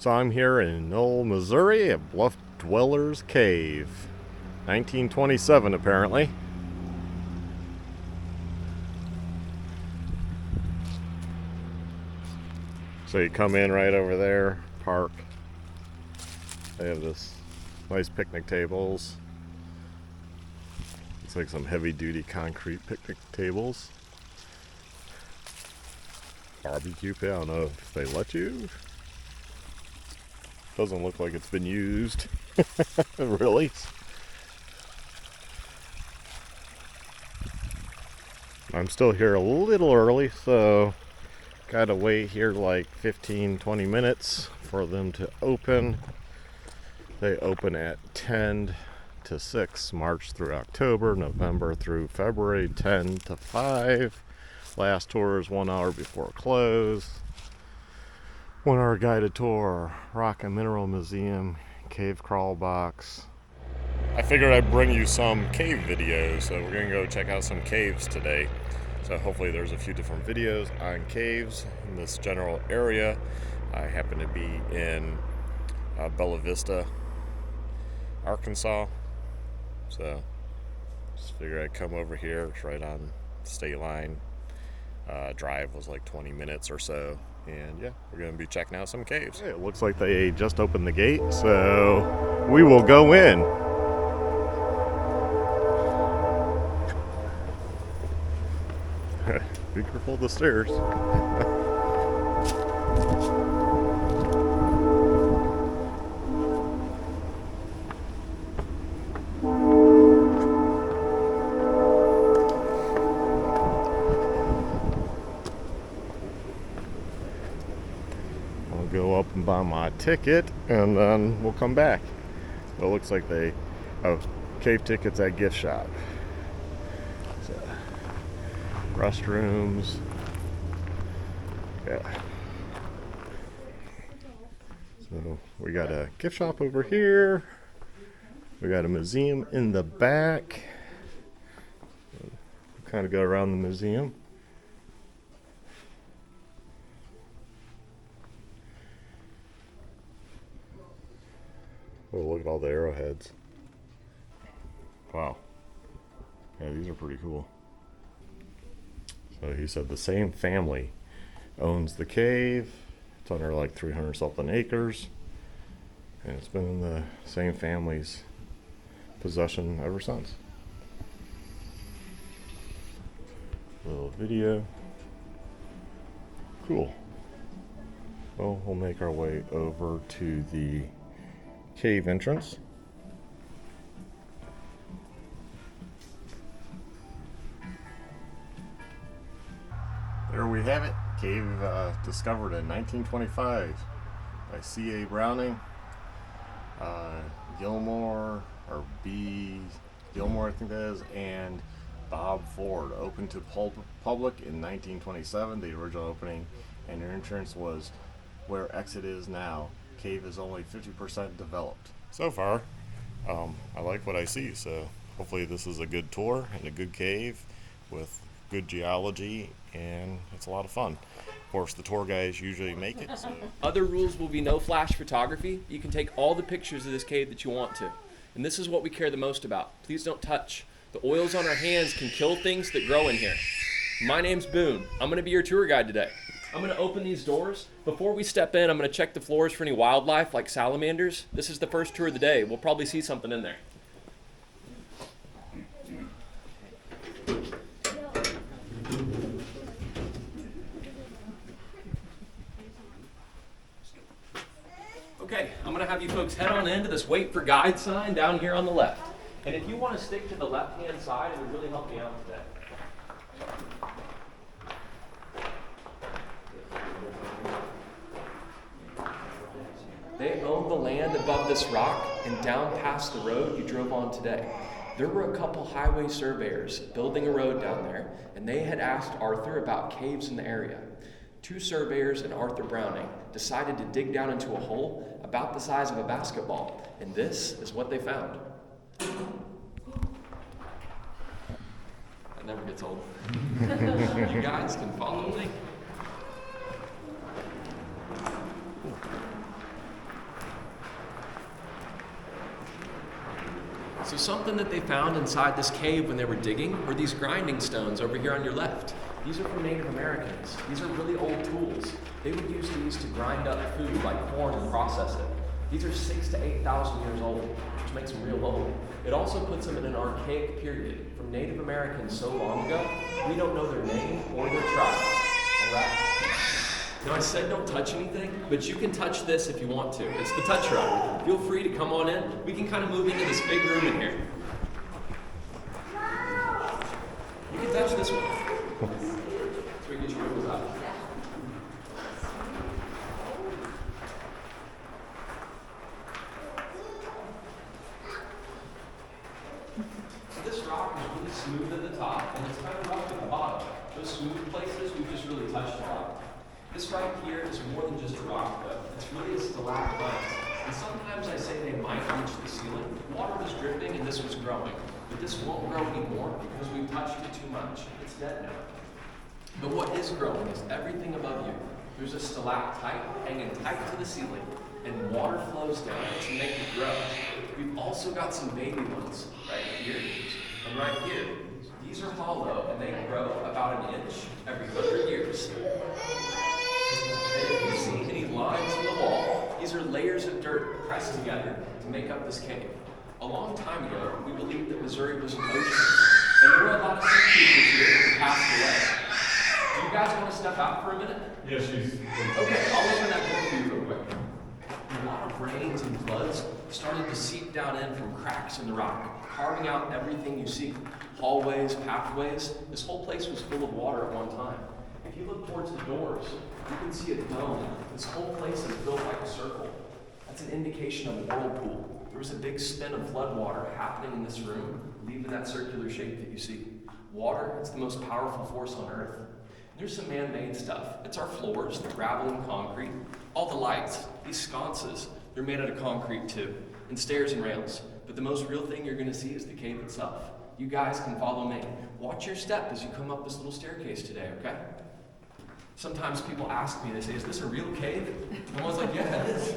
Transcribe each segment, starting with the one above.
So I'm here in Noel, Missouri at Bluff Dwellers Cave. 1927 apparently. So you come in right over there, park. They have this nice picnic tables. It's like some heavy duty concrete picnic tables. Barbecue pit, I don't know if they let you. Doesn't look like it's been used. Really? I'm still here a little early, so gotta wait here like 15-20 minutes for them to open. They open at 10 to 6, March through October, November through February, 10 to 5. Last tour is 1 hour before close. 1 hour guided tour, Rock and Mineral Museum, cave crawl box. I figured I'd bring you some cave videos, so we're gonna go check out some caves today. So hopefully there's a few different videos on caves in this general area. I happen to be in Bella Vista, Arkansas. So just figured I'd come over here. It's right on the state line. Drive was like 20 minutes or so. And yeah, we're going to be checking out some caves. It looks like they just opened the gate, so we will go in. Be careful of the stairs. I'll go up and buy my ticket and then we'll come back. Well, it looks like cave tickets at gift shop. So, restrooms. Yeah. So we got a gift shop over here. We got a museum in the back. Kind of go around the museum. Oh, look at all the arrowheads. Wow. Yeah, these are pretty cool. So he said the same family owns the cave. It's under like 300 something acres. And it's been in the same family's possession ever since. Little video. Cool. Well, we'll make our way over to the cave entrance. There we have it. Cave discovered in 1925 by C.A. Browning, Gilmore, or B. Gilmore I think that is, and Bob Ford. Opened to public in 1927, the original opening, and the entrance was where exit is now. Cave is only 50% developed. So far, I like what I see, so hopefully this is a good tour and a good cave with good geology, and it's a lot of fun. Of course, the tour guys usually make it. So. Other rules will be no flash photography. You can take all the pictures of this cave that you want to. And this is what we care the most about. Please don't touch. The oils on our hands can kill things that grow in here. My name's Boone. I'm going to be your tour guide today. I'm going to open these doors. Before we step in, I'm going to check the floors for any wildlife like salamanders. This is the first tour of the day. We'll probably see something in there. Okay, I'm going to have you folks head on into this wait for guide sign down here on the left. And if you want to stick to the left-hand side, it would really help me out today. They own the land above this rock and down past the road you drove on today. There were a couple highway surveyors building a road down there, and they had asked Arthur about caves in the area. 2 surveyors and Arthur Browning decided to dig down into a hole about the size of a basketball, and this is what they found. That never gets old. You guys can follow me. So something that they found inside this cave when they were digging were these grinding stones over here on your left. These are from Native Americans. These are really old tools. They would use these to grind up food like corn and process it. These are 6,000 to 8,000 years old, which makes them real old. It also puts them in an archaic period from Native Americans so long ago, we don't know their name or their tribe. All right? Now I said don't touch anything, but you can touch this if you want to. It's the touch rug. Feel free to come on in. We can kind of move into this big room in here. You can touch this one. So we get your wrinkles out. So this rock is really smooth at the top, and it's kind of rough at the bottom. Those smooth places, we've just really touched a lot. This right here is more than just a rock, though. It's really a stalagmite. And sometimes I say they might reach the ceiling. Water was dripping and this was growing. But this won't grow anymore because we've touched it too much. It's dead now. But what is growing is everything above you. There's a stalactite hanging tight to the ceiling, and water flows down to make it grow. We've also got some baby ones right here and right here. These are hollow, and they grow about 1 inch every 100 years. And if you see any lines in the wall, these are layers of dirt pressed together to make up this cave. A long time ago, we believed that Missouri was an ocean, and there were a lot of sea creatures here who passed away. Do you guys want to step out for a minute? Yes, she's. Okay, I'll open that door for you real quick. A lot of rains and floods started to seep down in from cracks in the rock, carving out everything you see. Hallways, pathways. This whole place was full of water at one time. If you look towards the doors, you can see a dome. This whole place is built like a circle. That's an indication of a whirlpool. There was a big spin of flood water happening in this room, leaving that circular shape that you see. Water, it's the most powerful force on Earth. There's some man-made stuff. It's our floors, the gravel and concrete. All the lights, these sconces, they're made out of concrete too, and stairs and rails. But the most real thing you're gonna see is the cave itself. You guys can follow me. Watch your step as you come up this little staircase today, okay? Sometimes people ask me, they say, is this a real cave? And I was like, yeah, it is.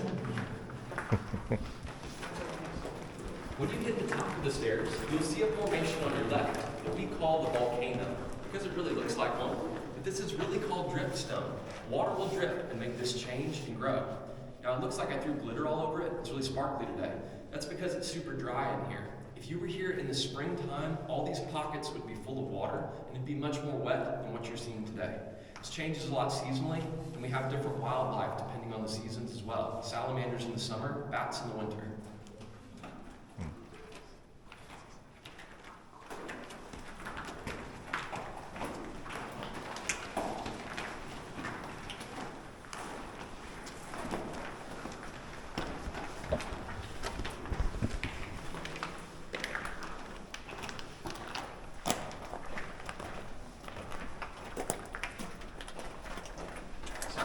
When you get to the top of the stairs, you'll see a formation on your left that we call the volcano, because it really looks like one. But this is really called dripstone. Water will drip and make this change and grow. Now it looks like I threw glitter all over it. It's really sparkly today. That's because it's super dry in here. If you were here in the springtime, all these pockets would be full of water, and it'd be much more wet than what you're seeing today. This changes a lot seasonally, and we have different wildlife depending on the seasons as well. Salamanders in the summer, bats in the winter.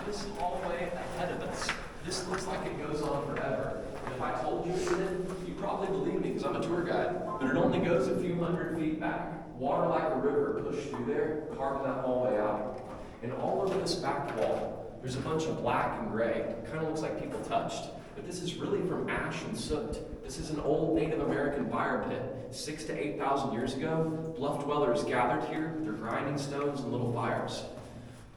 This hallway ahead of us, this looks like it goes on forever. And if I told you it did, you'd probably believe me because I'm a tour guide. But it only goes a few hundred feet back. Water like a river pushed through there, carving that hallway out. And all over this back wall, there's a bunch of black and gray. It kind of looks like people touched. But this is really from ash and soot. This is an old Native American fire pit. 6,000 to 8,000 years ago, Bluff dwellers gathered here with their grinding stones and little fires.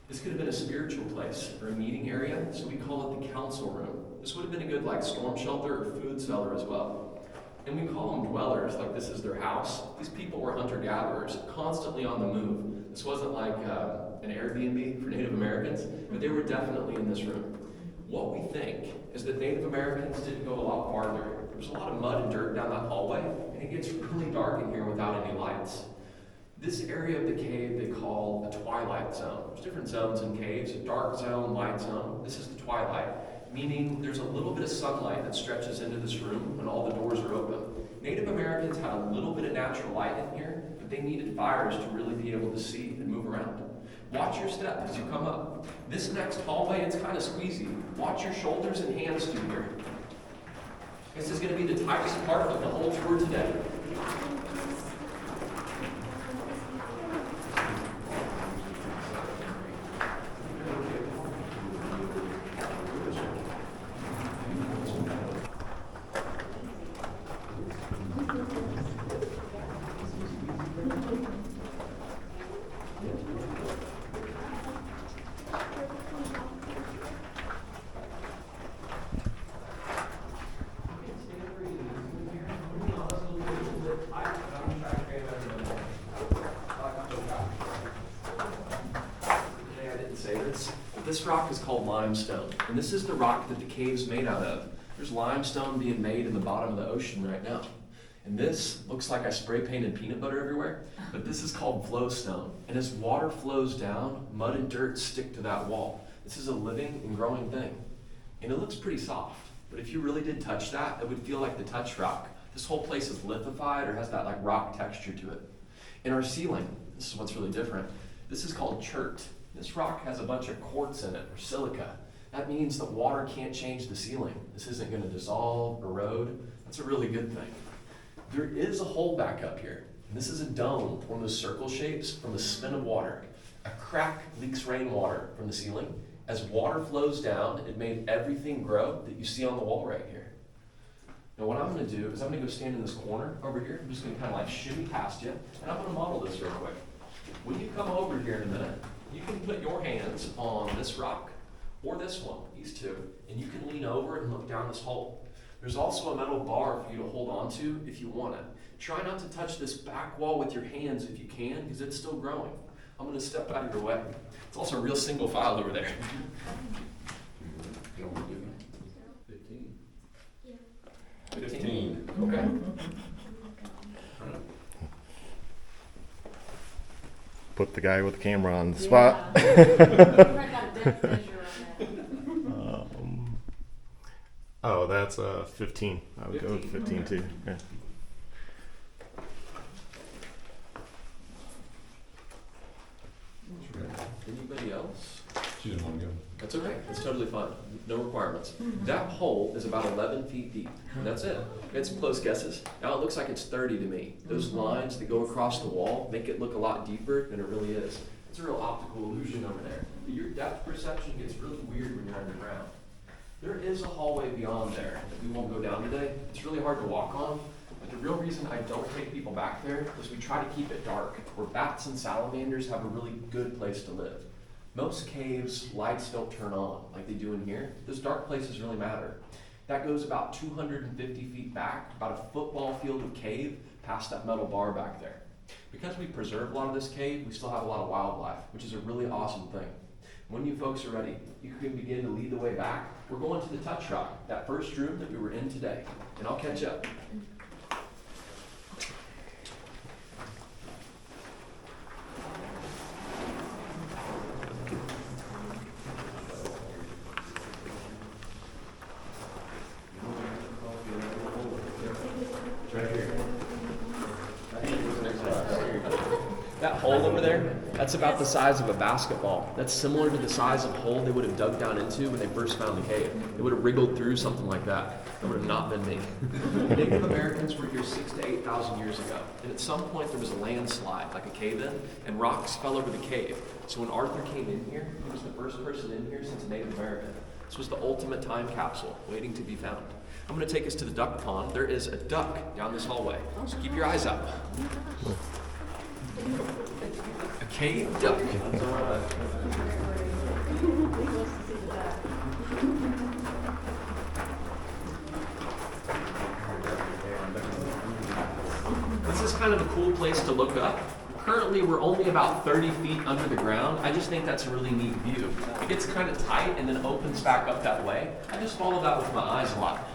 This could have been a spiritual place or a meeting area, so we call it the council room. This would have been a good storm shelter or food cellar as well. And we call them dwellers, like this is their house. These people were hunter-gatherers, constantly on the move. This wasn't like an Airbnb for Native Americans, but they were definitely in this room. What we think is that Native Americans didn't go a lot farther. There was a lot of mud and dirt down that hallway, and it gets really dark in here without any lights. This area of the cave they call a twilight zone. There's different zones in caves, a dark zone, light zone. This is the twilight, meaning there's a little bit of sunlight that stretches into this room when all the doors are open. Native Americans had a little bit of natural light in here, but they needed fires to really be able to see and move around. Watch your step as you come up. This next hallway, it's kind of squeezy. Watch your shoulders and hands through here. This is going to be the tightest part of the whole tour today. called limestone, and this is the rock that the cave's made out of. There's limestone being made in the bottom of the ocean right now. And this looks like I spray painted peanut butter everywhere, but this is called flowstone. And as water flows down, mud and dirt stick to that wall. This is a living and growing thing. And it looks pretty soft, but if you really did touch that, it would feel like the touch rock. This whole place is lithified or has that like rock texture to it. In our ceiling, this is what's really different. This is called chert. This rock has a bunch of quartz in it, or silica. That means that water can't change the ceiling. This isn't gonna dissolve, erode. That's a really good thing. There is a hole back up here. And this is a dome, one of those circle shapes from the spin of water. A crack leaks rainwater from the ceiling. As water flows down, it made everything grow that you see on the wall right here. Now what I'm gonna do is I'm gonna go stand in this corner over here. I'm just gonna kind of like shimmy past you, and I'm gonna model this real quick. When you come over here in a minute, you can put your hands on this rock or this one, these two, and you can lean over and look down this hole. There's also a metal bar for you to hold on to if you want it. Try not to touch this back wall with your hands if you can, because it's still growing. I'm gonna step out of your way. It's also a real single file over there. 15. Okay. Put the guy with the camera on the spot. Oh, that's 15. I would go with 15 too. Yeah. Anybody else? She didn't want to go. That's okay. It's totally fine. No requirements. That hole is about 11 feet deep. And that's it. I had some close guesses. Now it looks like it's 30 to me. Those lines that go across the wall make it look a lot deeper than it really is. It's a real optical illusion over there. But your depth perception gets really weird when you're underground. There is a hallway beyond there that we won't go down today. It's really hard to walk on. But the real reason I don't take people back there is we try to keep it dark, where bats and salamanders have a really good place to live. Most caves, lights don't turn on like they do in here. Those dark places really matter. That goes about 250 feet back, about a football field of cave, past that metal bar back there. Because we preserve a lot of this cave, we still have a lot of wildlife, which is a really awesome thing. When you folks are ready, you can begin to lead the way back. We're going to the touch rock, that first room that we were in today, and I'll catch up. That hole over there, that's about the size of a basketball. That's similar to the size of hole they would have dug down into when they first found the cave. They would have wriggled through something like that. That would have not been me. Native Americans were here 6,000 to 8,000 years ago. And at some point there was a landslide, like a cave-in, and rocks fell over the cave. So when Arthur came in here, he was the first person in here since a Native American. This was the ultimate time capsule waiting to be found. I'm gonna take us to the duck pond. There is a duck down this hallway, so keep your eyes up. A cave duck. This is kind of a cool place to look up. Currently, we're only about 30 feet under the ground. I just think that's a really neat view. It gets kind of tight and then opens back up that way. I just follow that with my eyes a lot.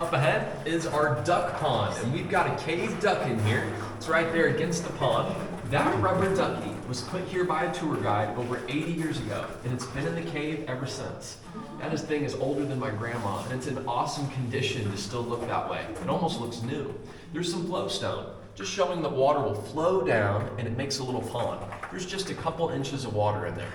Up ahead is our duck pond, and we've got a cave duck in here. It's right there against the pond. That rubber ducky was put here by a tour guide over 80 years ago, and it's been in the cave ever since. That thing is older than my grandma, and it's in awesome condition to still look that way. It almost looks new. There's some flowstone, just showing that water will flow down and it makes a little pond. There's just a couple inches of water in there.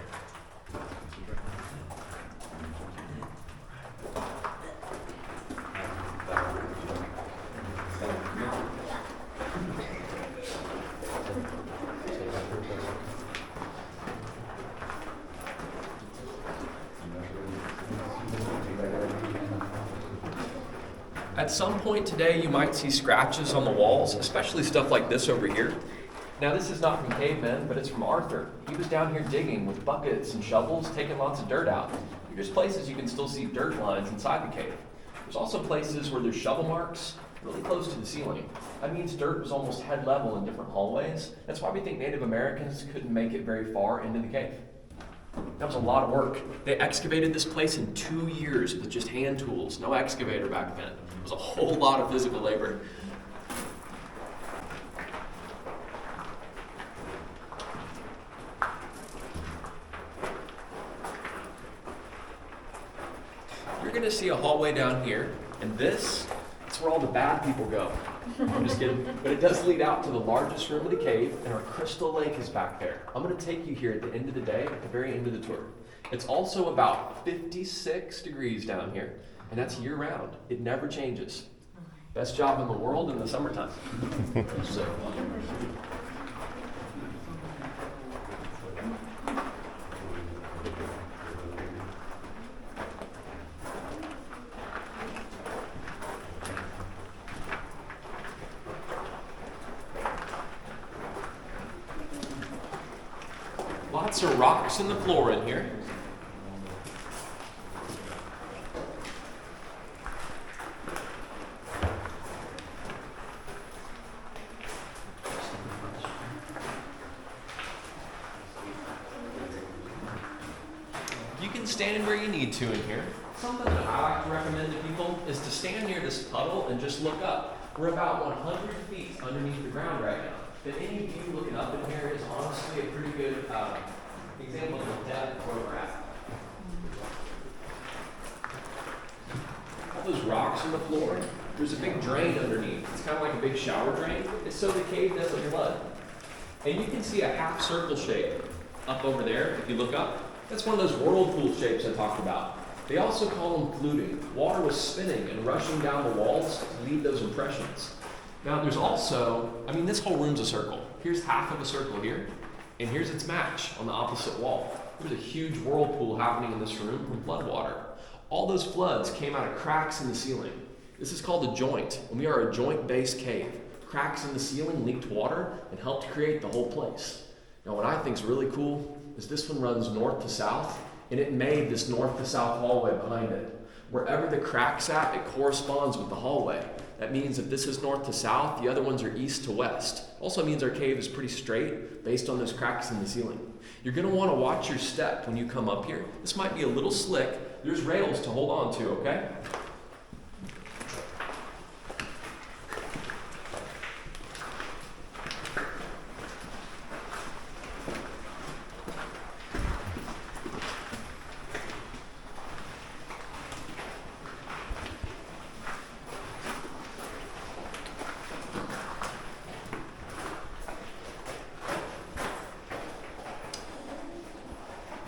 At some point today, you might see scratches on the walls, especially stuff like this over here. Now, this is not from cavemen, but it's from Arthur. He was down here digging with buckets and shovels, taking lots of dirt out. There's places you can still see dirt lines inside the cave. There's also places where there's shovel marks really close to the ceiling. That means dirt was almost head level in different hallways. That's why we think Native Americans couldn't make it very far into the cave. That was a lot of work. They excavated this place in 2 years with just hand tools, no excavator back then. It was a whole lot of physical labor. You're gonna see a hallway down here, and that's where all the bad people go. I'm just kidding. But it does lead out to the largest room of the cave, and our crystal lake is back there. I'm gonna take you here at the end of the day, at the very end of the tour. It's also about 56 degrees down here, and that's year round. It never changes. Best job in the world in the summertime. So, lots of rocks in the floor in here. You can stand where you need to in here. Something that I like to recommend to people is to stand near this puddle and just look up. We're about 100 feet underneath the ground right now. But any view looking up in here is honestly a pretty good example of the depth where we're at. All those rocks on the floor, there's a big drain underneath. It's kind of like a big shower drain. It's so the cave doesn't flood. And you can see a half circle shape up over there if you look up. That's one of those whirlpool shapes I talked about. They also call them fluting. Water was spinning and rushing down the walls to leave those impressions. Now there's also, this whole room's a circle. Here's half of a circle here, and here's its match on the opposite wall. There's a huge whirlpool happening in this room from flood water. All those floods came out of cracks in the ceiling. This is called a joint, and we are a joint-based cave. Cracks in the ceiling leaked water and helped create the whole place. Now what I think is really cool is this one runs north to south, and it made this north to south hallway behind it. Wherever the crack's at, it corresponds with the hallway. That means if this is north to south, the other ones are east to west. Also means our cave is pretty straight based on those cracks in the ceiling. You're gonna wanna watch your step when you come up here. This might be a little slick. There's rails to hold on to, okay?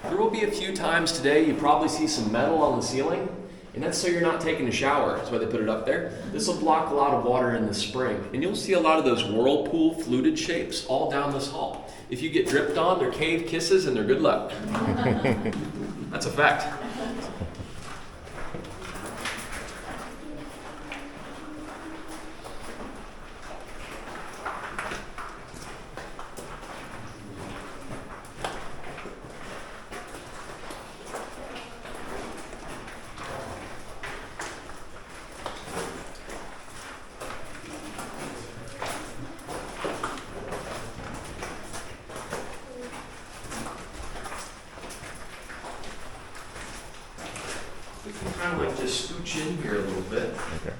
There will be a few times today you probably see some metal on the ceiling, and that's so you're not taking a shower. That's why they put it up there. This will block a lot of water in the spring, and you'll see a lot of those whirlpool fluted shapes all down this hall. If you get dripped on, they're cave kisses and they're good luck. That's a fact. We can kind of like just scooch in here a little bit. Okay.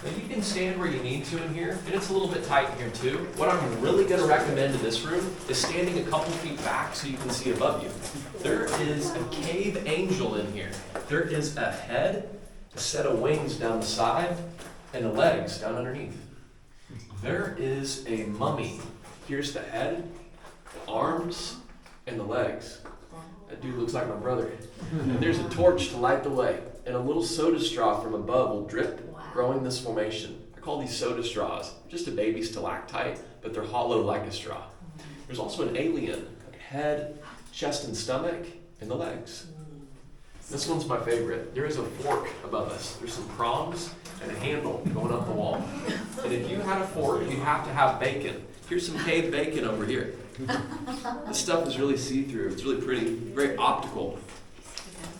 Now you can stand where you need to in here, and it's a little bit tight in here too. What I'm really going to recommend in this room is standing a couple feet back so you can see above you. There is a cave angel in here. There is a head, a set of wings down the side, and the legs down underneath. There is a mummy. Here's the head, the arms, and the legs. That dude looks like my brother. And there's a torch to light the way, and a little soda straw from above will drip, growing this formation. I call these soda straws just a baby stalactite, but they're hollow like a straw. There's also an alien, head, chest and stomach, and the legs. This one's my favorite. There is a fork above us. There's some prongs and a handle going up the wall. And if you had a fork, you have to have bacon. Here's some cave bacon over here. This stuff is really see-through. It's really pretty, very optical.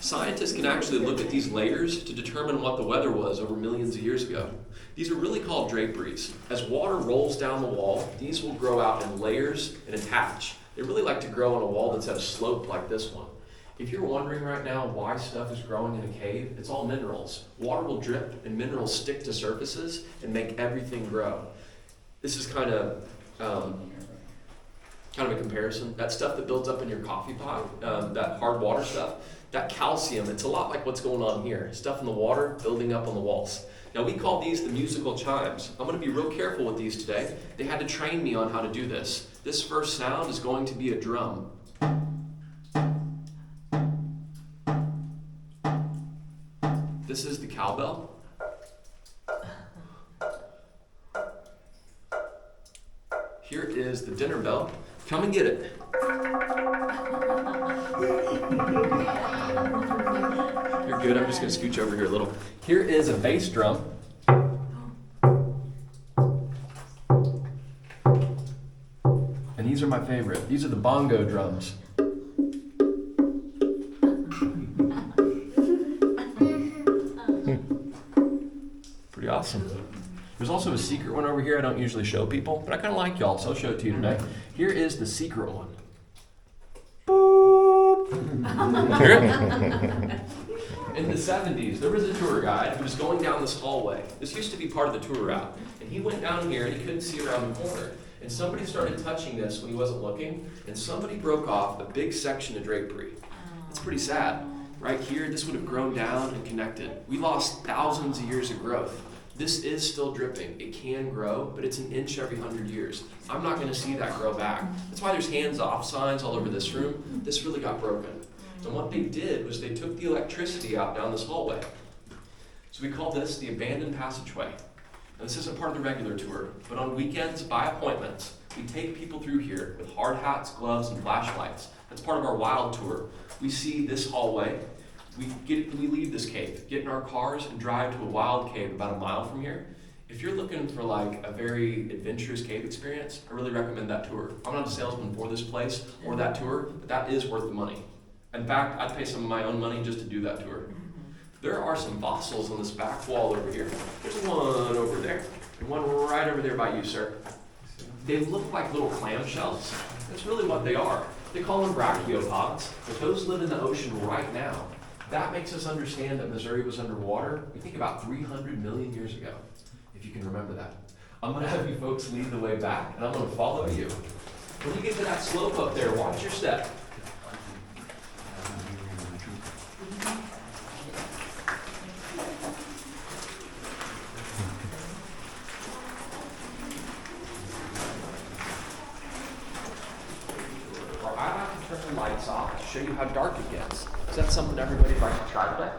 Scientists can actually look at these layers to determine what the weather was over millions of years ago. These are really called draperies. As water rolls down the wall, these will grow out in layers and attach. They really like to grow on a wall that's at a slope like this one. If you're wondering right now why stuff is growing in a cave, it's all minerals. Water will drip and minerals stick to surfaces and make everything grow. This is kind of a comparison. That stuff that builds up in your coffee pot, that hard water stuff, that calcium, it's a lot like what's going on here. Stuff in the water building up on the walls. Now we call these the musical chimes. I'm going to be real careful with these today. They had to train me on how to do this. This first sound is going to be a drum. This is the cowbell. Here is the dinner bell. Come and get it. You're good. I'm just going to scooch over here a little. Here is a bass drum. And these are my favorite. These are the bongo drums. Pretty awesome. There's also a secret one over here I don't usually show people, but I kind of like y'all, so I'll show it to you today. Here is the secret one. Boop. Hear it? In the 70s, there was a tour guide who was going down this hallway. This used to be part of the tour route. And he went down here and he couldn't see around the corner. And somebody started touching this when he wasn't looking, and somebody broke off a big section of drapery. It's pretty sad. Right here, this would have grown down and connected. We lost thousands of years of growth. This is still dripping. It can grow, but it's an inch every 100 years. I'm not going to see that grow back. That's why there's hands-off signs all over this room. This really got broken. And what they did was they took the electricity out down this hallway. So we call this the abandoned passageway. Now, this isn't part of the regular tour, but on weekends, by appointments, we take people through here with hard hats, gloves, and flashlights. That's part of our wild tour. We see this hallway. We leave this cave, get in our cars, and drive to a wild cave about a mile from here. If you're looking for like a very adventurous cave experience, I really recommend that tour. I'm not a salesman for this place or that tour, but that is worth the money. In fact, I'd pay some of my own money just to do that tour. There are some fossils on this back wall over here. There's one over there, and one right over there by you, sir. They look like little clamshells. That's really what they are. They call them brachiopods, but those live in the ocean right now. That makes us understand that Missouri was underwater, we think about 300 million years ago, if you can remember that. I'm going to have you folks lead the way back, and I'm going to follow you. When you get to that slope up there, watch your step. Well, I like to turn the lights off to show you how dark it gets. Is that something everybody'd like to try today?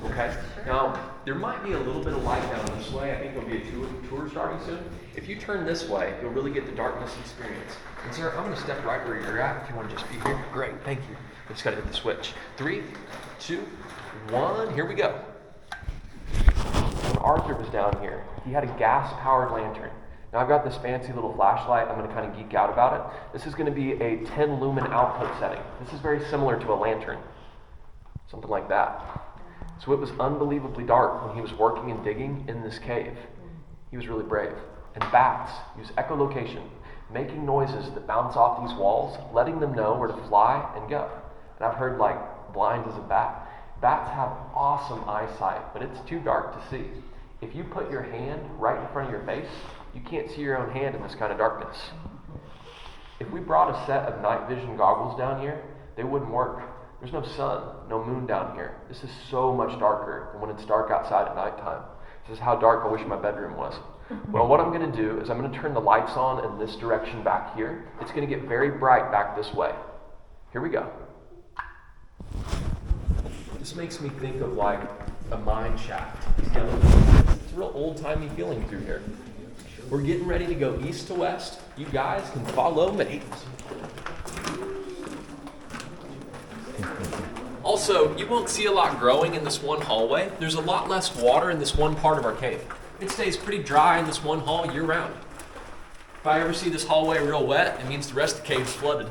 Okay. Now, there might be a little bit of light down this way. I think there'll be a tour starting soon. If you turn this way, you'll really get the darkness experience. And sir, I'm going to step right where you're at. If you want to just be here, great. Thank you. I just got to hit the switch. 3, 2, 1. Here we go. When Arthur was down here, he had a gas-powered lantern. Now I've got this fancy little flashlight. I'm going to kind of geek out about it. This is going to be a 10 lumen output setting. This is very similar to a lantern, something like that. So it was unbelievably dark when he was working and digging in this cave. He was really brave. And bats use echolocation, making noises that bounce off these walls, letting them know where to fly and go. And I've heard like blind as a bat. Bats have awesome eyesight, but it's too dark to see. If you put your hand right in front of your face, you can't see your own hand in this kind of darkness. If we brought a set of night vision goggles down here, they wouldn't work. There's no sun, no moon down here. This is so much darker than when it's dark outside at nighttime. This is how dark I wish my bedroom was. Well, what I'm going to do is I'm going to turn the lights on in this direction back here. It's going to get very bright back this way. Here we go. This makes me think of like a mine shaft. It's a real old-timey feeling through here. We're getting ready to go east to west. You guys can follow me. Also, you won't see a lot growing in this one hallway. There's a lot less water in this one part of our cave. It stays pretty dry in this one hall year round. If I ever see this hallway real wet, it means the rest of the cave's flooded.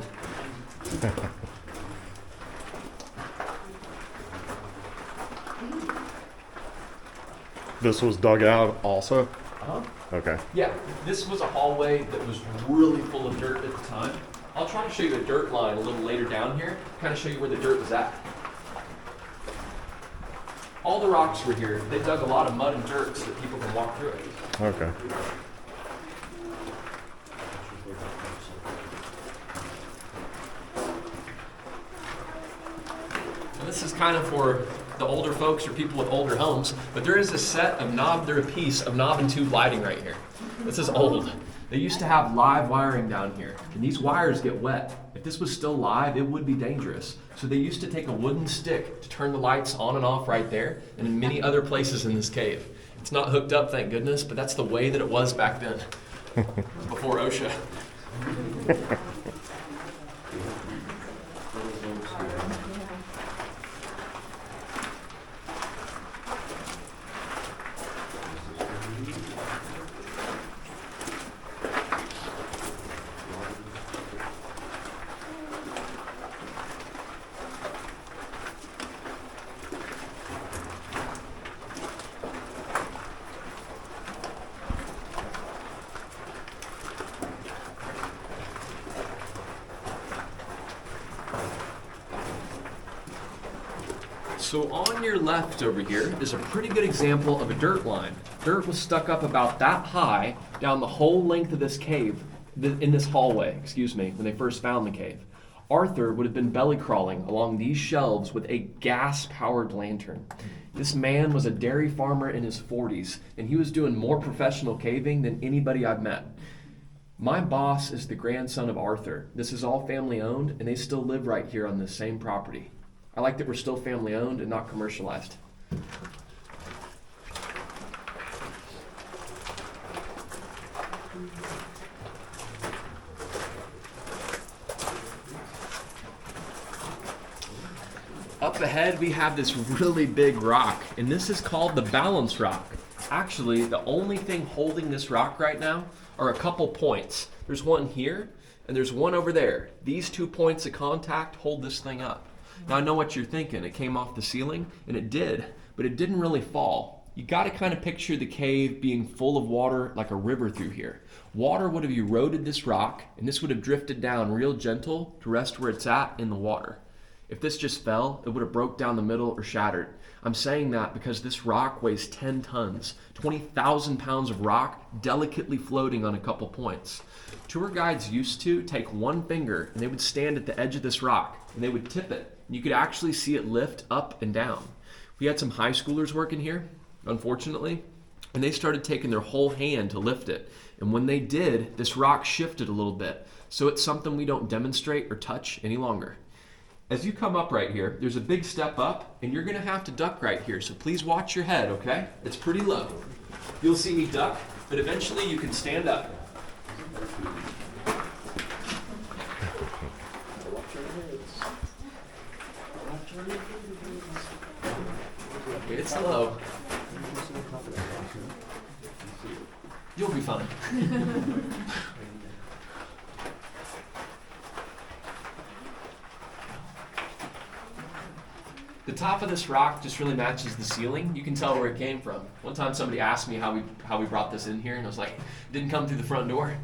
This was dug out also? Uh-huh. Okay. Yeah, this was a hallway that was really full of dirt at the time. I'll try to show you a dirt line a little later down here, kind of show you where the dirt was at. All the rocks were here. They dug a lot of mud and dirt so that people can walk through it. Okay. And this is kind of for the older folks or people with older homes, but there is a set of a piece of knob and tube lighting right here. This is old. They used to have live wiring down here, and these wires get wet. If this was still live, it would be dangerous. So they used to take a wooden stick to turn the lights on and off right there, and in many other places in this cave. It's not hooked up, thank goodness, but that's the way that it was back then, before OSHA. So on your left over here is a pretty good example of a dirt line. Dirt was stuck up about that high down the whole length of this cave, in this hallway, when they first found the cave. Arthur would have been belly crawling along these shelves with a gas-powered lantern. This man was a dairy farmer in his 40s, and he was doing more professional caving than anybody I've met. My boss is the grandson of Arthur. This is all family owned, and they still live right here on this same property. I like that we're still family owned and not commercialized. Up ahead, we have this really big rock, and this is called the balance rock. Actually, the only thing holding this rock right now are a couple points. There's one here, and there's one over there. These 2 points of contact hold this thing up. Now, I know what you're thinking. It came off the ceiling, and it did, but it didn't really fall. You got to kind of picture the cave being full of water like a river through here. Water would have eroded this rock, and this would have drifted down real gentle to rest where it's at in the water. If this just fell, it would have broke down the middle or shattered. I'm saying that because this rock weighs 10 tons, 20,000 pounds of rock delicately floating on a couple points. Tour guides used to take one finger and they would stand at the edge of this rock and they would tip it. You could actually see it lift up and down. We had some high schoolers working here, unfortunately, and they started taking their whole hand to lift it. And when they did, this rock shifted a little bit. So it's something we don't demonstrate or touch any longer. As you come up right here, there's a big step up, and you're gonna have to duck right here. So please watch your head, okay? It's pretty low. You'll see me duck, but eventually you can stand up. It's low. You'll be fine. The top of this rock just really matches the ceiling. You can tell where it came from. One time somebody asked me how we brought this in here, and I was like, it didn't come through the front door.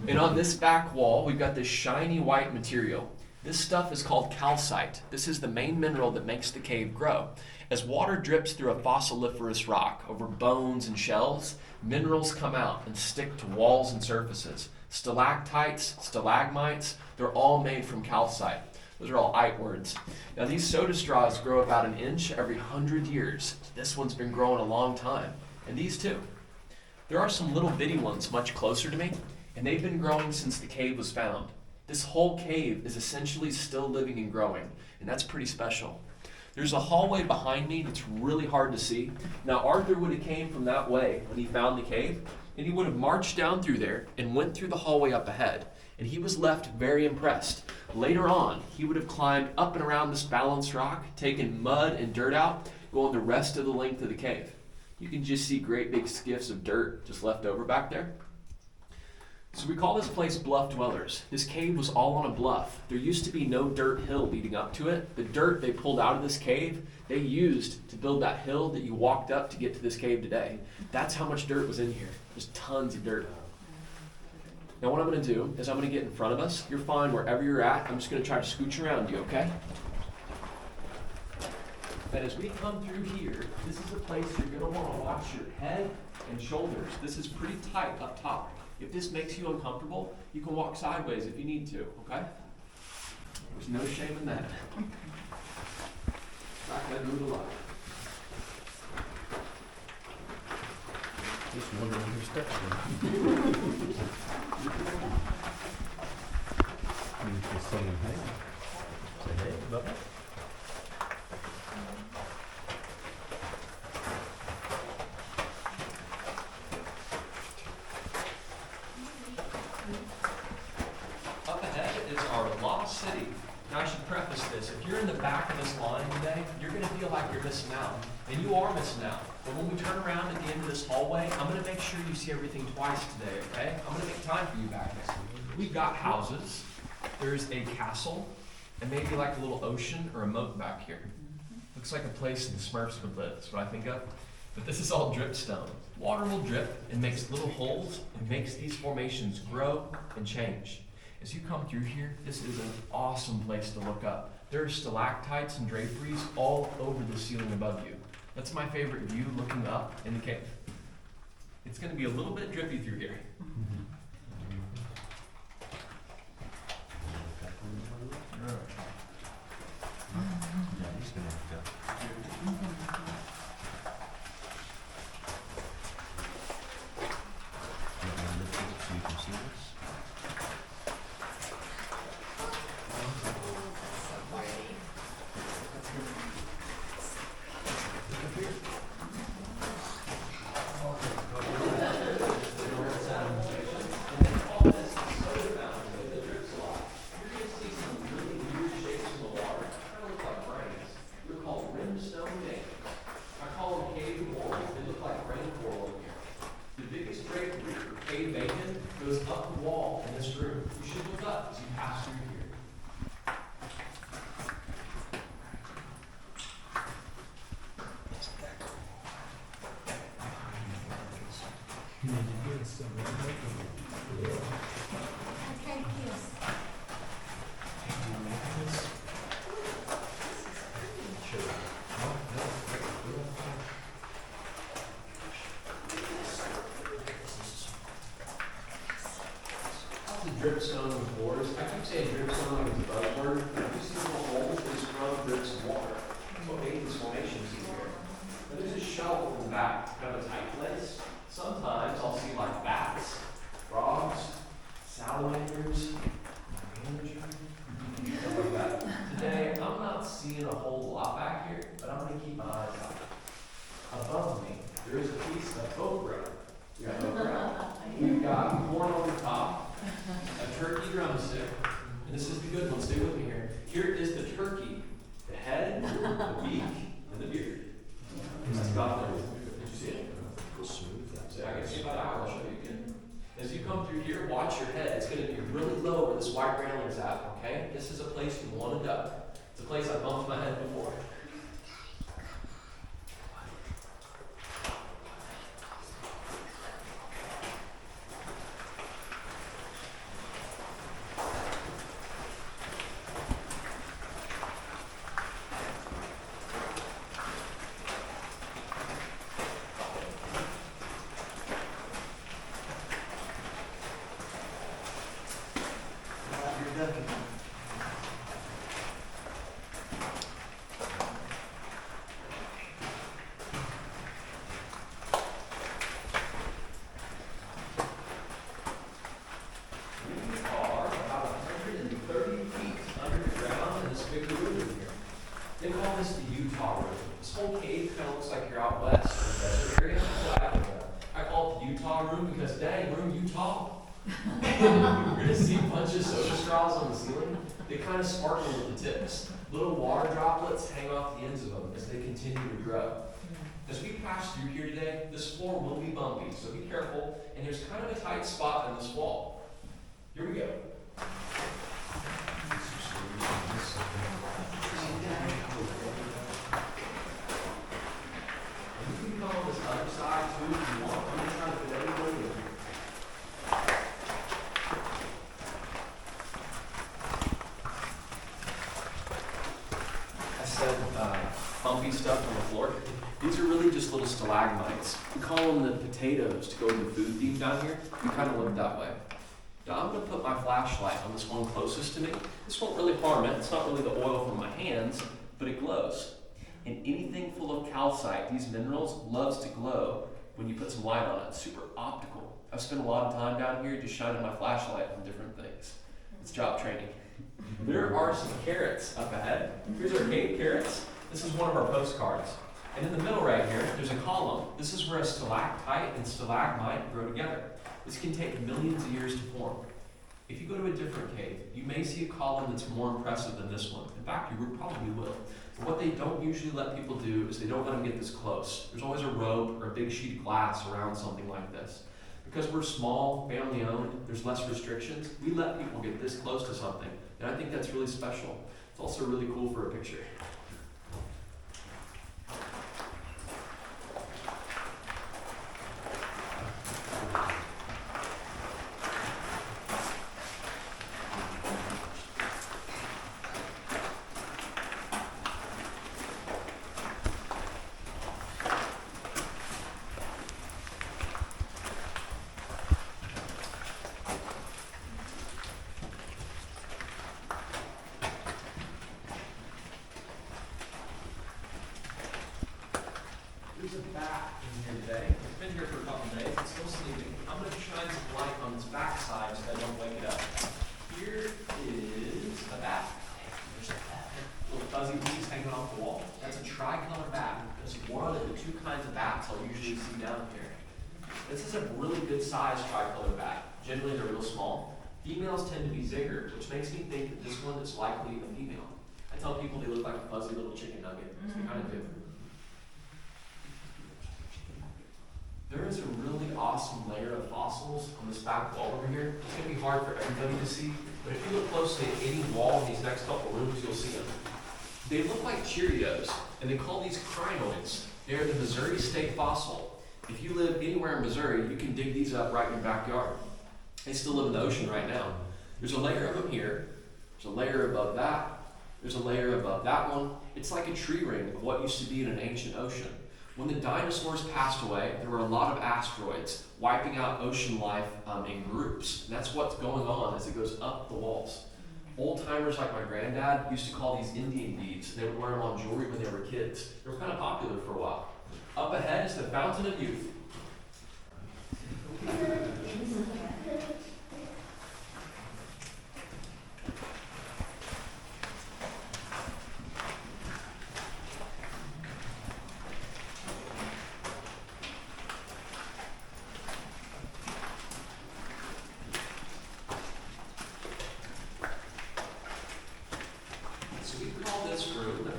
And on this back wall, we've got this shiny white material. This stuff is called calcite. This is the main mineral that makes the cave grow. As water drips through a fossiliferous rock over bones and shells, minerals come out and stick to walls and surfaces. Stalactites, stalagmites, they're all made from calcite. Those are all ite words. Now these soda straws grow about an inch every 100 years. This one's been growing a long time. And these too. There are some little bitty ones much closer to me, and they've been growing since the cave was found. This whole cave is essentially still living and growing, and that's pretty special. There's a hallway behind me that's really hard to see. Now Arthur would have came from that way when he found the cave, and he would have marched down through there and went through the hallway up ahead. And he was left very impressed. Later on, he would have climbed up and around this balanced rock, taken mud and dirt out, going the rest of the length of the cave. You can just see great big skiffs of dirt just left over back there. So we call this place Bluff Dwellers. This cave was all on a bluff. There used to be no dirt hill leading up to it. The dirt they pulled out of this cave, they used to build that hill that you walked up to get to this cave today. That's how much dirt was in here. There's tons of dirt. Now what I'm going to do is I'm going to get in front of us. You're fine wherever you're at. I'm just going to try to scooch around you, okay? And as we come through here, this is the place you're going to want to watch your head and shoulders. This is pretty tight up top. If this makes you uncomfortable, you can walk sideways if you need to, okay? There's no shame in that. Back that move a lot. Just wondering who steps Just saying hey. Say hey, Bubba. Up ahead is our lost city. Now I should preface this. If you're in the back of this line today, you're going to feel like you're missing out. And you are missing out. But when we turn around at the end of this hallway, I'm going to make sure you see everything twice today, okay? I'm going to make time for you back there. We've got houses. There's a castle. And maybe like a little ocean or a moat back here. Looks like a place the Smurfs would live. That's what I think of. But this is all dripstone. Water will drip and makes little holes and makes these formations grow and change. As you come through here, this is an awesome place to look up. There are stalactites and draperies all over the ceiling above you. That's my favorite view, looking up in the cave. It's going to be a little bit drippy through here. Yeah, he's gonna have to. You wanna lift it so you can see this? Dripstone with floors. I keep saying dripstone like it's a buzzword. You see little holes that just run drips of water. That's what made these formations here. But there's a shelf in the back, kind of a tight place. Sometimes I'll see like bats, frogs, salamanders, stuff like that. Today, I'm not seeing a whole lot back here, but I'm going to keep my eyes out. Above me, there is a piece of okra. We got okra. We've got corn on the top. A turkey drumstick, and this is the good one, stay with me here. Here is the turkey, the head, the beak, and the beard. That's got there. Did you see it? So I can see about that, I'll show you again. As you come through here, watch your head. It's going to be really low where this white railing's at, okay? This is a place you want to duck. It's a place I bumped my head before. They call this the Utah room. This whole cave kind of looks like you're out west in the desert area. I call it the Utah room because dang, we're in Utah. You're going to see a bunch of just soda straws on the ceiling. They kind of sparkle at the tips. Little water droplets hang off the ends of them as they continue to grow. As we pass through here today, this floor will be bumpy, so be careful. And there's kind of a tight spot in this wall. Here we go. You can come on this other side too if you want. I'm going to try to fit everybody in. I said bumpy stuff on the floor. These are really just little stalagmites. We call them the potatoes to go with the food theme down here. We kind of look that way. Now I'm going to put my flashlight on this one closest to me. This won't really harm it. It's not really the oil from my hands, but it glows. And anything full of calcite, these minerals, loves to glow when you put some light on it. It's super optical. I've spent a lot of time down here just shining my flashlight on different things. It's job training. There are some carrots up ahead. Here's our cave carrots. This is one of our postcards. And in the middle right here, there's a column. This is where a stalactite and stalagmite grow together. This can take millions of years to form. If you go to a different cave, you may see a column that's more impressive than this one. In fact, you probably will. But what they don't usually let people do is they don't let them get this close. There's always a rope or a big sheet of glass around something like this. Because we're small, family owned, there's less restrictions, we let people get this close to something. And I think that's really special. It's also really cool for a picture. There's a bat in here today. It's been here for a couple days. It's still sleeping. I'm going to shine some light on its backside so I don't wake it up. Here is a bat. There's a bat. Little fuzzy piece hanging off the wall. That's a tricolor bat. It's one of the two kinds of bats I'll usually see down here. This is a really good sized tricolor bat. Generally they're real small. Females tend to be ziggured, which makes me think that this one is likely a female. I tell people they look like a fuzzy little chicken nugget. They kind of do. There is a really awesome layer of fossils on this back wall over here. It's going to be hard for everybody to see, but if you look closely at any wall in these next couple rooms, you'll see them. They look like Cheerios, and they call these crinoids. They're the Missouri state fossil. If you live anywhere in Missouri, you can dig these up right in your backyard. They still live in the ocean right now. There's a layer of them here. There's a layer above that. There's a layer above that one. It's like a tree ring of what used to be in an ancient ocean. When the dinosaurs passed away, there were a lot of asteroids wiping out ocean life in groups. And that's what's going on as it goes up the walls. Old timers like my granddad used to call these Indian beads. They would wear them on jewelry when they were kids. They were kind of popular for a while. Up ahead is the Fountain of Youth.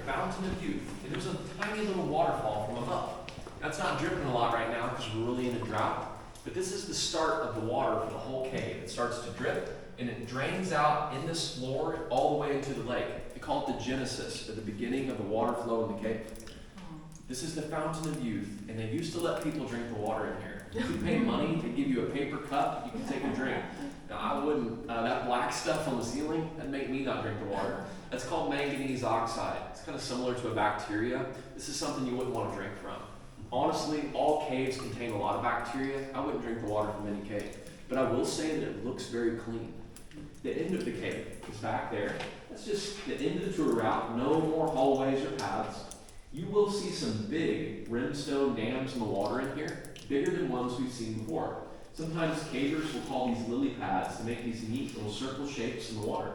Fountain of Youth. And there's a tiny little waterfall from above. That's not dripping a lot right now because we're really in a drought. But this is the start of the water for the whole cave. It starts to drip and it drains out in this floor all the way into the lake. They call it the genesis, or the beginning of the water flow in the cave. This is the Fountain of Youth, and they used to let people drink the water in here. You pay money, they give you a paper cup, you can take a drink. Now I wouldn't, that black stuff on the ceiling, that'd make me not drink the water. That's called manganese oxide. It's kind of similar to a bacteria. This is something you wouldn't want to drink from. Honestly, all caves contain a lot of bacteria. I wouldn't drink the water from any cave. But I will say that it looks very clean. The end of the cave is back there. That's just the end of the tour route. No more hallways or paths. You will see some big rimstone dams in the water in here, bigger than ones we've seen before. Sometimes cavers will call these lily pads to make these neat little circle shapes in the water.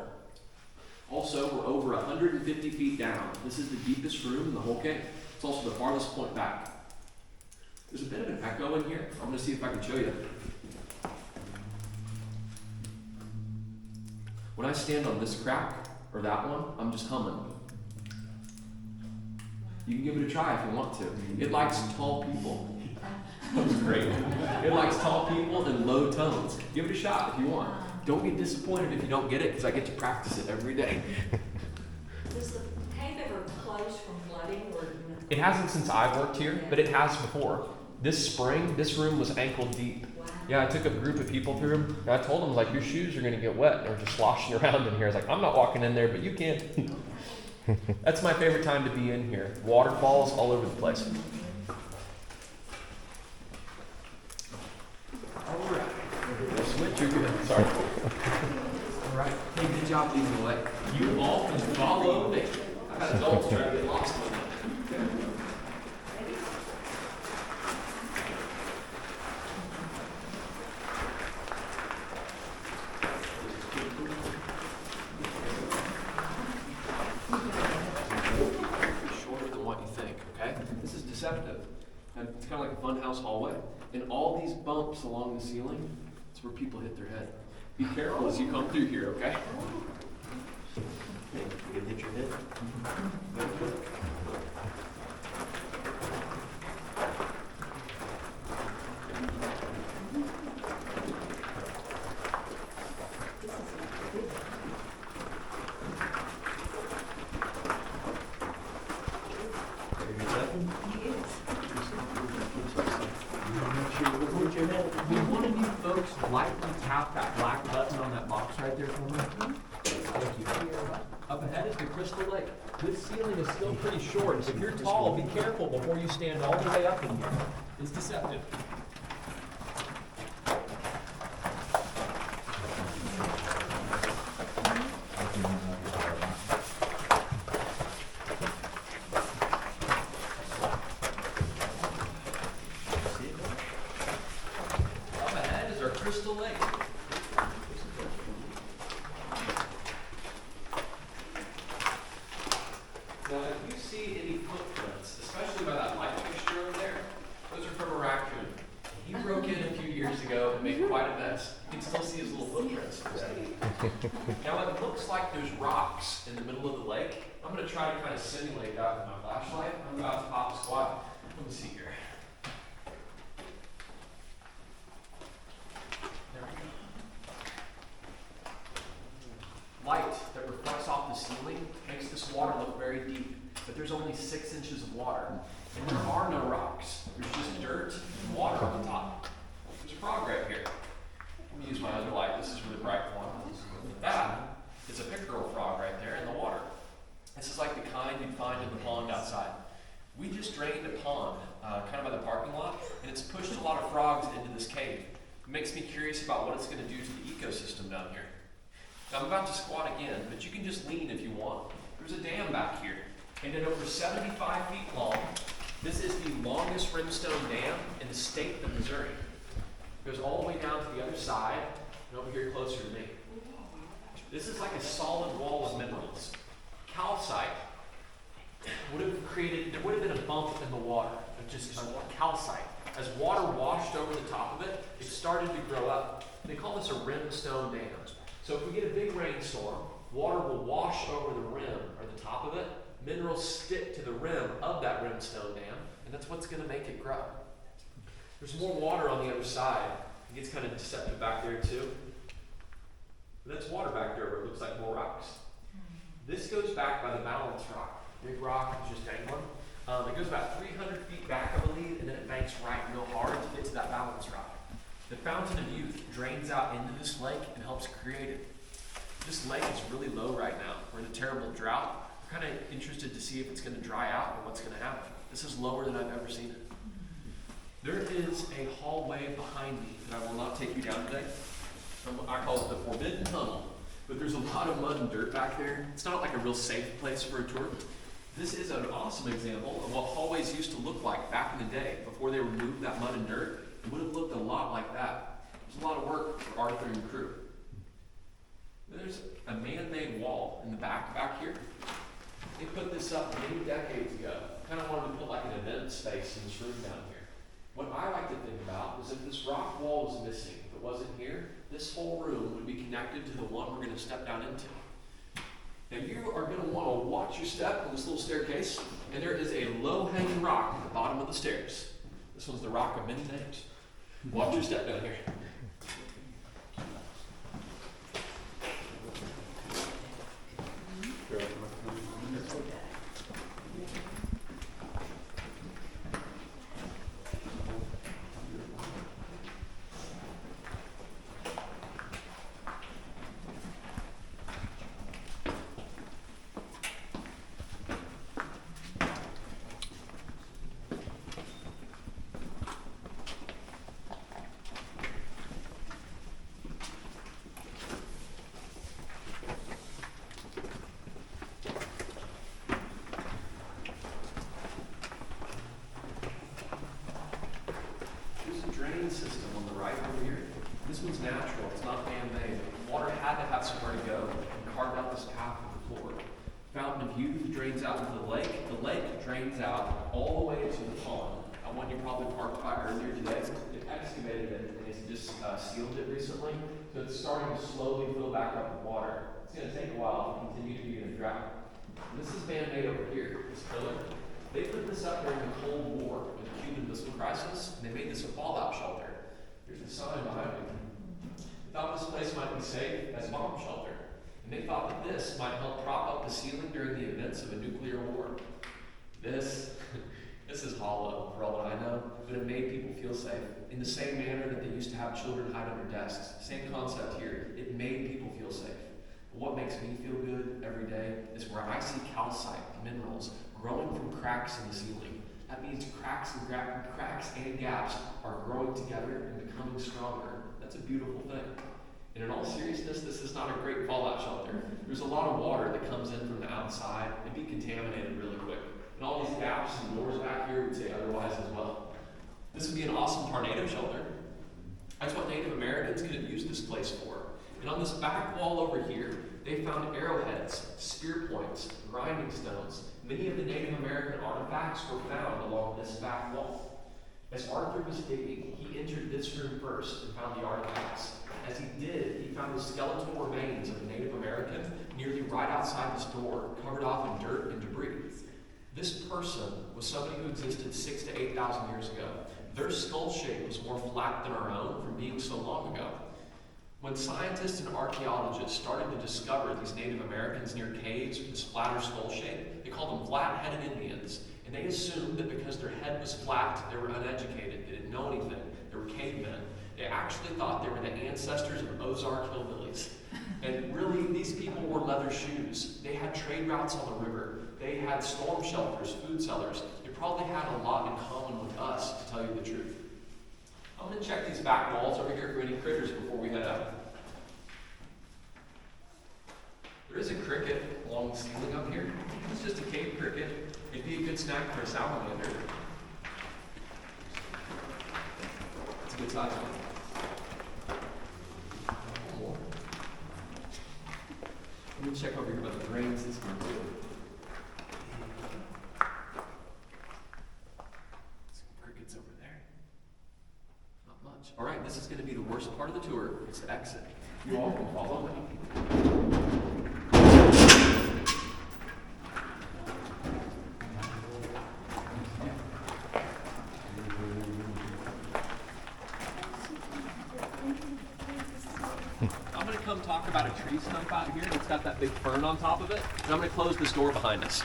Also, we're over 150 feet down. This is the deepest room in the whole cave. It's also the farthest point back. There's a bit of an echo in here. I'm going to see if I can show you. When I stand on this crack, or that one, I'm just humming. You can give it a try if you want to. It likes tall people. That was great. It likes tall people and low tones. Give it a shot if you want. Don't get disappointed if you don't get it, because I get to practice it every day. Does the cave ever close from flooding or? It hasn't since I've worked here, but it has before. This spring, this room was ankle deep. Wow. Yeah, I took a group of people through them, and I told them, like, your shoes are going to get wet. They're just sloshing around in here. I was like, I'm not walking in there, but you can. That's my favorite time to be in here. Waterfalls all over the place. All right. Switch, you're good. Sorry. All right. Hey, good job leading the way. You all can follow me. I've had adults try to get lost with me. Shorter than what you think, okay? This is deceptive. And it's kind of like a funhouse hallway. And all these bumps along the ceiling, it's where people hit their head. Be careful as you come through here, okay? You can hit your head. Would one of you folks lightly tap that black button on that box right there for me? Thank you. Up ahead is the Crystal Lake. This ceiling is still pretty short, so if you're tall, be careful before you stand all the way up in here. It's deceptive. Up ahead is our Crystal Lake. Now, if you see any footprints, especially by that light fixture over there, those are from a raccoon. He broke in a few years ago and made quite a mess. You can still see his little footprints. Now, it looks like there's rocks in the middle of the lake. I'm going to try to kind of simulate that with my flashlight. I'm about to pop a squat. Let me see here. There we go. Light that reflects off the ceiling makes this water look very deep, but there's only 6 inches of water. And there are no rocks. There's just dirt and water on the top. There's a frog right here. Let me use my other light. This is really bright one. That is a pickerel frog right there in the water. This is like the kind you'd find in the pond outside. We just drained a pond, kind of by the parking lot, and it's pushed a lot of frogs into this cave. It makes me curious about what it's going to do to the ecosystem down here. Now, I'm about to squat again, but you can just lean if you want. There's a dam back here, and at over 75 feet long, this is the longest rimstone dam in the state of Missouri. It goes all the way down to the other side, and over here closer to me. This is like a solid wall of minerals. Calcite would have created, there would have been a bump in the water of just calcite. As water washed over the top of it, it started to grow up. They call this a rimstone dam. So if we get a big rainstorm, water will wash over the rim or the top of it. Minerals stick to the rim of that rimstone dam, and that's what's going to make it grow. There's more water on the other side. It gets kind of deceptive back there too. But that's water back there where it looks like more rocks. This goes back by the balance rock. Big rock is just dangling. It goes about 300 feet back, I believe, and then it banks right real hard to get to that balance rock. The Fountain of Youth drains out into this lake and helps create it. This lake is really low right now. We're in a terrible drought. We're kind of interested to see if it's going to dry out or what's going to happen. This is lower than I've ever seen it. There is a hallway behind me that I will not take you down today. I call it the Forbidden Tunnel. But there's a lot of mud and dirt back there. It's not like a real safe place for a tour. This is an awesome example of what hallways used to look like back in the day before they removed that mud and dirt. It would have looked a lot like that. There's a lot of work for Arthur and crew. There's a man-made wall in the back here. They put this up many decades ago. Kind of wanted to put like an event space in this room down here. What I like to think about is if this rock wall was missing, if it wasn't here, this whole room would be connected to the one we're going to step down into. Now you are going to want to watch your step on this little staircase, and there is a low-hanging rock at the bottom of the stairs. This one's the rock of many names. Watch your step down here. System on the right over here. This one's natural, it's not man-made. Water had to have somewhere to go and carved out this path of the floor. Fountain of Youth drains out into the lake. The lake drains out all the way to the pond. One you probably parked by earlier today. They've excavated it and it's just sealed it recently. So it's starting to slowly fill back up with water. It's going to take a while to continue to be in a drought. And this is man-made over here, this pillar. They put this up during the Cold War with the Cuban Missile Crisis, and they made this a fallout shelter. There's a sign behind me. They thought this place might be safe as a bomb shelter, and they thought that this might help prop up the ceiling during the events of a nuclear war. This is hollow, for all that I know, but it made people feel safe. In the same manner that they used to have children hide under desks. Same concept here. It made people feel safe. But what makes me feel good every day is where I see calcite minerals growing from cracks in the ceiling. That means cracks and gaps are growing together and becoming stronger. That's a beautiful thing. And in all seriousness, this is not a great fallout shelter. There's a lot of water that comes in from the outside and be contaminated really quick. And all these gaps and doors back here would say otherwise as well. This would be an awesome tornado shelter. That's what Native Americans could have used this place for. And on this back wall over here, they found arrowheads, spear points, grinding stones. Many of the Native American artifacts were found along this back wall. As Arthur was digging, he entered this room first and found the artifacts. As he did, he found the skeletal remains of a Native American nearly right outside this door, covered off in dirt and debris. This person was somebody who existed 6,000 to 8,000 years ago. Their skull shape was more flat than our own from being so long ago. When scientists and archaeologists started to discover these Native Americans near caves with this flatter skull shape, they called them flat-headed Indians. And they assumed that because their head was flat, they were uneducated, they didn't know anything, they were cavemen. They actually thought they were the ancestors of Ozark hillbillies. And really, these people wore leather shoes. They had trade routes on the river. They had storm shelters, food cellars. They probably had a lot in common with us, to tell you the truth. I'm going to check these back walls over here for any critters before we head out. There is a cricket along the ceiling up here. It's just a cave cricket. It'd be a good snack for a salamander. It's a good size one. One more. Let me check over here about the drain system too. Some crickets over there. Not much. All right, this is going to be the worst part of the tour. It's the exit. You all can follow me. I'm going to come talk about a tree stump out here that's got that big fern on top of it, and I'm going to close this door behind us.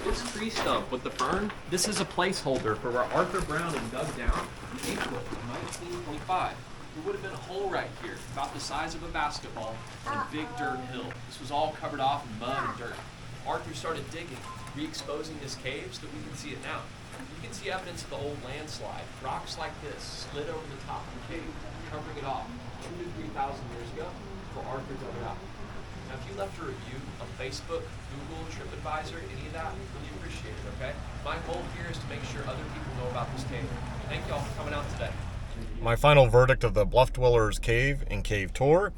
This tree stump with the fern, this is a placeholder for where Arthur Brown and dug down in April of 1925. There would have been a hole right here, about the size of a basketball, on a big dirt hill. This was all covered off in mud and dirt. Arthur started digging, re-exposing this cave so that we can see it now. You can see evidence of the old landslide. Rocks like this slid over the top of the cave, covering it off 2,000 to 3,000 years ago before Arthur dug it out. Now, if you left a review on Facebook, Google, TripAdvisor, any of that, really appreciate it, okay? My goal here is to make sure other people know about this cave. Thank y'all for coming out today. My final verdict of the Bluff Dwellers Cave and Cave Tour.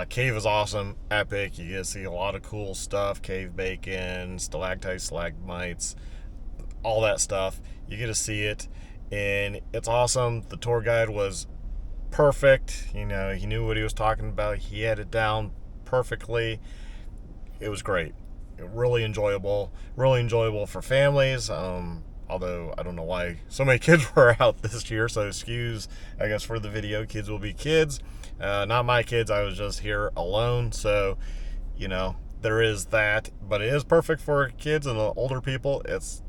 Cave is awesome, epic. You get to see a lot of cool stuff, cave bacon, stalactites, stalagmites, all that stuff. You get to see it, and it's awesome. The tour guide was perfect. You know, he knew what he was talking about. He had it down perfectly. It was great. Really enjoyable for families. Although I don't know why so many kids were out this year, so excuse, I guess, for the video. Kids will be kids. Not my kids. I was just here alone, so you know, there is that. But it is perfect for kids and older people. It's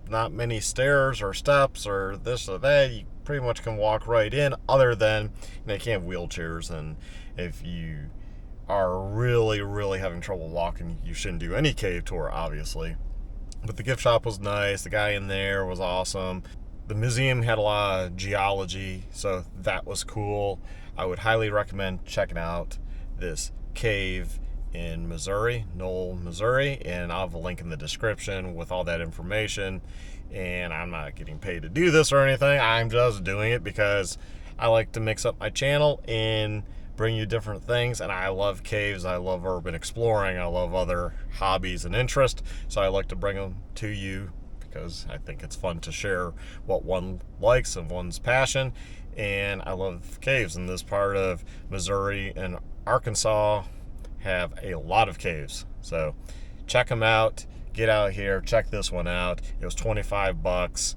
not many stairs or steps or this or that. You pretty much can walk right in, other than they can't have wheelchairs, and if you are really having trouble walking, you shouldn't do any cave tour, obviously. But the gift shop was nice. The guy in there was awesome. The museum had a lot of geology, so that was cool. I would highly recommend checking out this cave in Missouri, Noel, Missouri, and I'll have a link in the description with all that information. And I'm not getting paid to do this or anything. I'm just doing it because I like to mix up my channel and bring you different things, and I love caves, I love urban exploring, I love other hobbies and interests, so I like to bring them to you because I think it's fun to share what one likes and one's passion. And I love caves, and this part of Missouri and Arkansas have a lot of caves, so check them out. Get out here, check this one out. It was $25.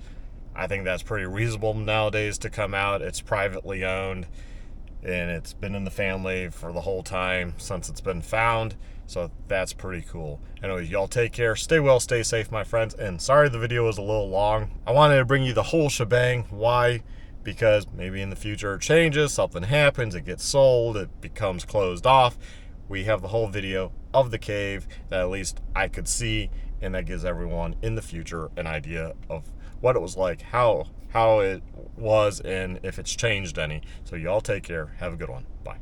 I think that's pretty reasonable nowadays to come out. It's privately owned, and it's been in the family for the whole time since it's been found, so that's pretty cool. Anyway, y'all take care, stay well, stay safe, my friends, and sorry the video was a little long. I wanted to bring you the whole shebang. Why? Because maybe in the future it changes, something happens, it gets sold, it becomes closed off. We have the whole video of the cave that at least I could see, and that gives everyone in the future an idea of what it was like, how it was, and if it's changed any. So y'all take care. Have a good one. Bye.